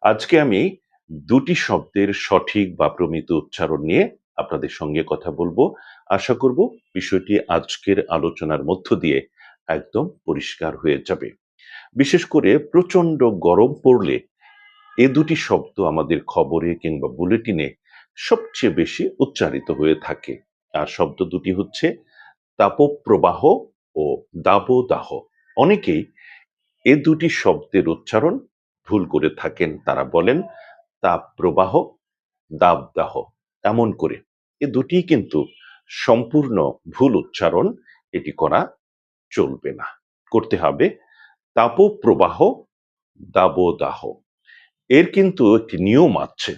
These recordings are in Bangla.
আজকে আমি দুটি শব্দের সঠিক বা প্রমিত উচ্চারণ নিয়ে আপনাদের সঙ্গে কথা বলবো। আশা করব বিষয়টি আজকের আলোচনার মধ্য দিয়ে একদম পরিষ্কার হয়ে যাবে। বিশেষ করে প্রচণ্ড গরম পড়লে এ দুটি শব্দ আমাদের খবরে কিংবা বুলেটিনে সবচেয়ে বেশি উচ্চারিত হয়ে থাকে। আর শব্দ দুটি হচ্ছে তাপপ্রবাহ ও দাবদাহ। অনেকেই এ দুটি শব্দের উচ্চারণ ভুল করে থাকেন। তারা বলেন তাপপ্রবাহ, দাবদাহ এমন করে। এ দুটিই কিন্তু সম্পূর্ণ ভুল উচ্চারণ। এটি করা চলবে না। করতে হবে তাপপ্রবাহ, দাবদাহ। এর কিন্তু একটি নিয়ম আছে।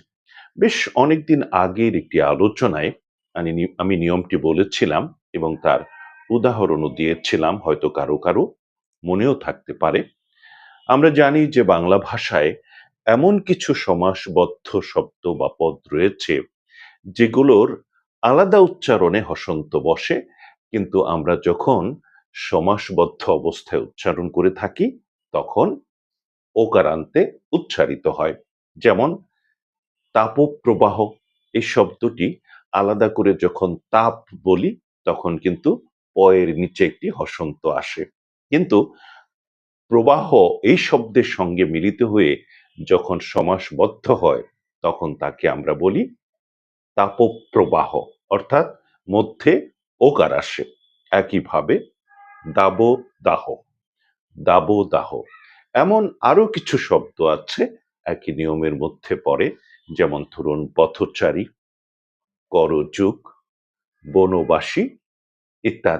বেশ অনেকদিন আগের একটি আলোচনায় আমি নিয়মটি বলেছিলাম এবং তার উদাহরণও দিয়েছিলাম, হয়তো কারো কারো মনেও থাকতে পারে। আমরা জানি যে বাংলা ভাষায় এমন কিছু সমাসবদ্ধ শব্দ বা পদ রয়েছে যেগুলোর আলাদা উচ্চারণে হসন্ত বসে, কিন্তু আমরা যখন সমাসবদ্ধ অবস্থায় উচ্চারণ করে থাকি তখন ওকারান্তে উচ্চারিত হয়। যেমন তাপপ্রবাহ, এই শব্দটি আলাদা করে যখন তাপ বলি তখন কিন্তু পয়ের নিচে একটি হসন্ত আসে। কিন্তু প্রবাহ এই শব্দের সঙ্গে মিলিত হয়ে যখন সমাসবদ্ধ হয় তখন তাকে আমরা বলি তাপপ্রবাহ, অর্থাৎ মধ্যে ওকার আসে। একইভাবে দাবদাহ, দাবদাহ এমন আরো কিছু শব্দ আছে একই নিয়মের মধ্যে পড়ে। যেমন ধরুন পথচারী, করযোগ, বনবাসী ইত্যাদি।